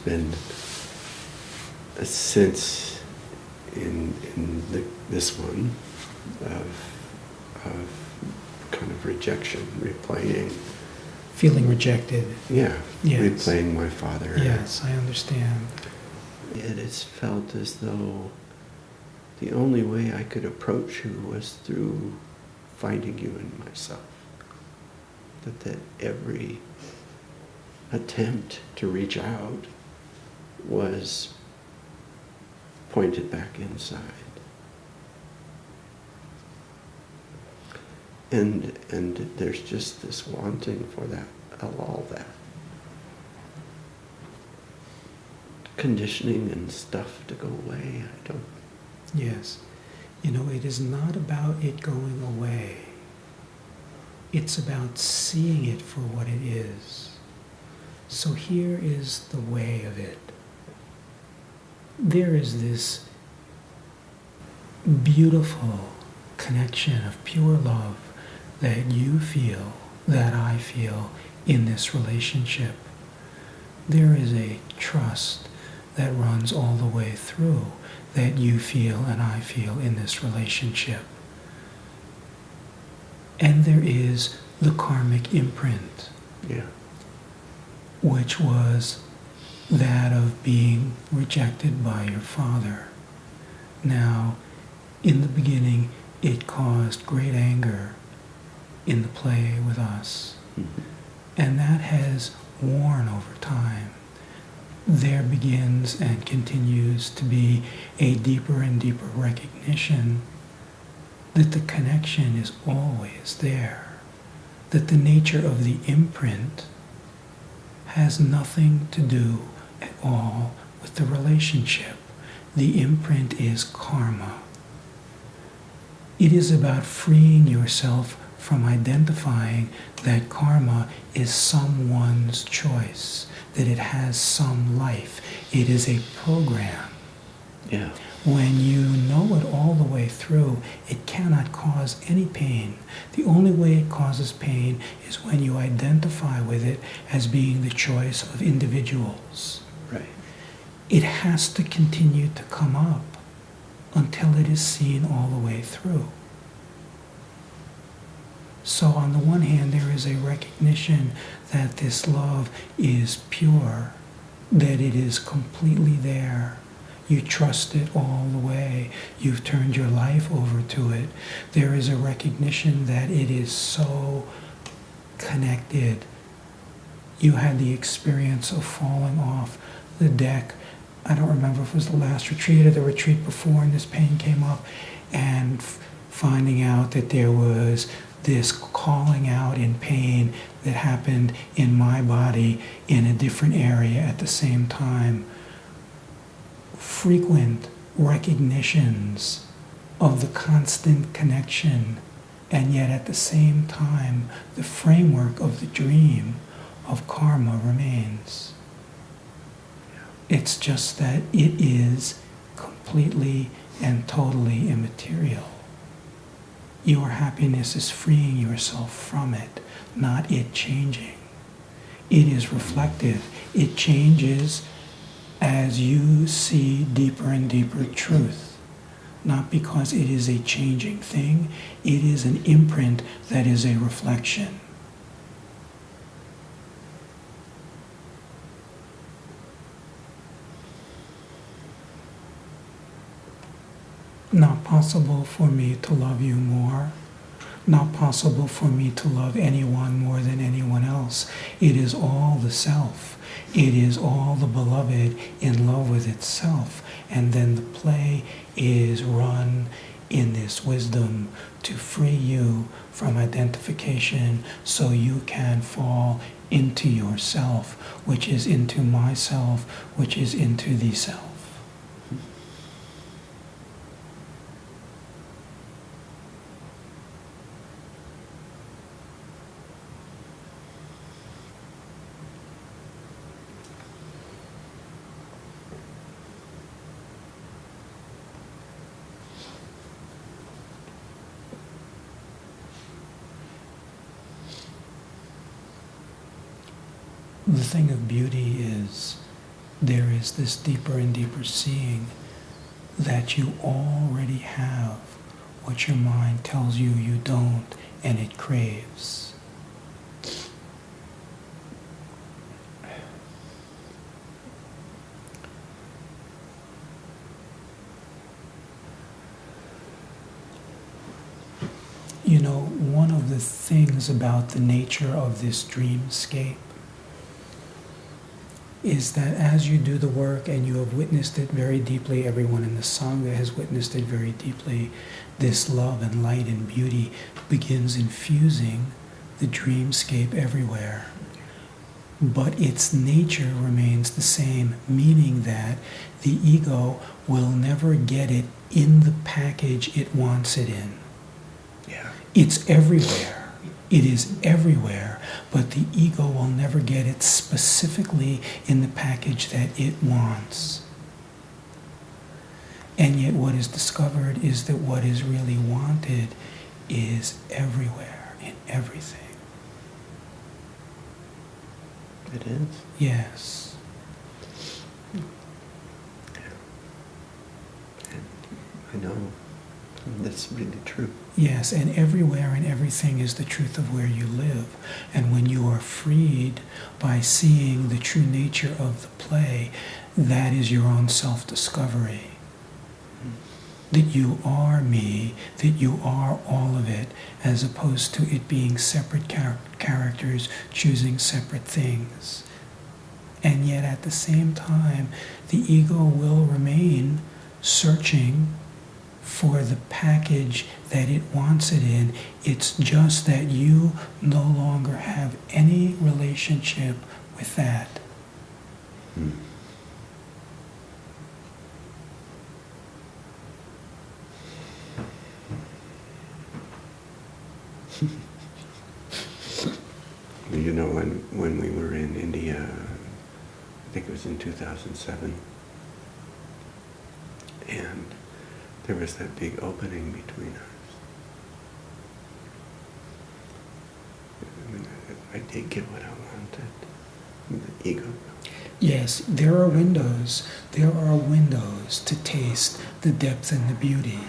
been a sense in this one of kind of rejection, replaying. Feeling rejected. Yeah, yes. Replaying my father. Yes, I understand. It has felt as though the only way I could approach you was through finding you in myself. That every attempt to reach out was pointed back inside. And there's just this wanting for that, all that. Conditioning and stuff to go away, I don't... Yes. It is not about it going away. It's about seeing it for what it is. So here is the way of it. There is this beautiful connection of pure love that you feel, that I feel in this relationship. There is a trust that runs all the way through that you feel and I feel in this relationship. And there is the karmic imprint, which was that of being rejected by your father. Now, in the beginning, it caused great anger in the play with us. Mm-hmm. And that has worn over time. There begins and continues to be a deeper and deeper recognition that the connection is always there, that the nature of the imprint has nothing to do at all with the relationship. The imprint is karma. It is about freeing yourself from identifying that karma is someone's choice, that it has some life. It is a program. Yeah. When you know it all the way through, it cannot cause any pain. The only way it causes pain is when you identify with it as being the choice of individuals. Right. It has to continue to come up until it is seen all the way through. So on the one hand, there is a recognition that this love is pure, that it is completely there. You trust it all the way. You've turned your life over to it. There is a recognition that it is so connected. You had the experience of falling off the deck. I don't remember if it was the last retreat or the retreat before, and this pain came up, and finding out that there was this calling out in pain that happened in my body in a different area at the same time. Frequent recognitions of the constant connection, and yet at the same time, the framework of the dream of karma remains. It's just that it is completely and totally immaterial. Your happiness is freeing yourself from it, not it changing. It is reflective. It changes as you see deeper and deeper truth. Not because it is a changing thing, it is an imprint that is a reflection. Not possible for me to love you more. Not possible for me to love anyone more than anyone else. It is all the self. It is all the beloved in love with itself. And then the play is run in this wisdom to free you from identification so you can fall into yourself, which is into myself, which is into the self. The thing of beauty is there is this deeper and deeper seeing that you already have what your mind tells you you don't, and it craves. You know, one of the things about the nature of this dreamscape is that as you do the work and you have witnessed it very deeply, everyone in the Sangha has witnessed it very deeply, this love and light and beauty begins infusing the dreamscape everywhere. But its nature remains the same, meaning that the ego will never get it in the package it wants it in. Yeah. It's everywhere. It is everywhere, but the ego will never get it specifically in the package that it wants. And yet what is discovered is that what is really wanted is everywhere, in everything. It is? Yes. And I know that's really true. Yes, and everywhere and everything is the truth of where you live. And when you are freed by seeing the true nature of the play, that is your own self-discovery. That you are me, that you are all of it, as opposed to it being separate characters choosing separate things. And yet at the same time, the ego will remain searching for the package that it wants it in. It's just that you no longer have any relationship with that. Hmm. You know, when we were in India, I think it was in 2007, and there was that big opening between us. I mean, I did get what I wanted. The ego. Yes, there are windows. There are windows to taste the depth and the beauty.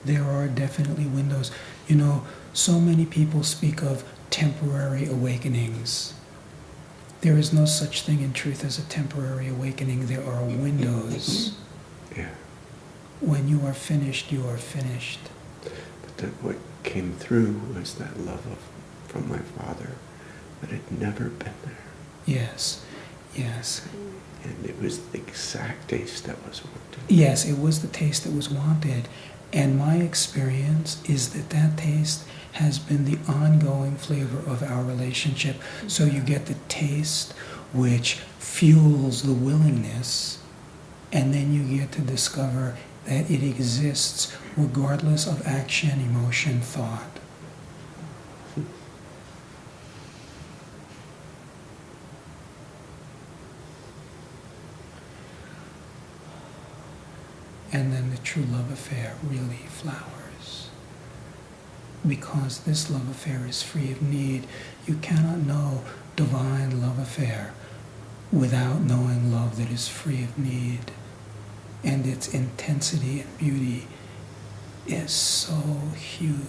There are definitely windows. You know, so many people speak of temporary awakenings. There is no such thing in truth as a temporary awakening. There are windows. Yeah. When you are finished, you are finished. But what came through was that love from my father that had never been there. Yes, yes. And it was the exact taste that was wanted. Yes, it was the taste that was wanted. And my experience is that that taste has been the ongoing flavor of our relationship. So you get the taste which fuels the willingness, and then you get to discover that it exists regardless of action, emotion, thought. And then the true love affair really flowers. Because this love affair is free of need. You cannot know divine love affair without knowing love that is free of need. And its intensity and beauty is so huge.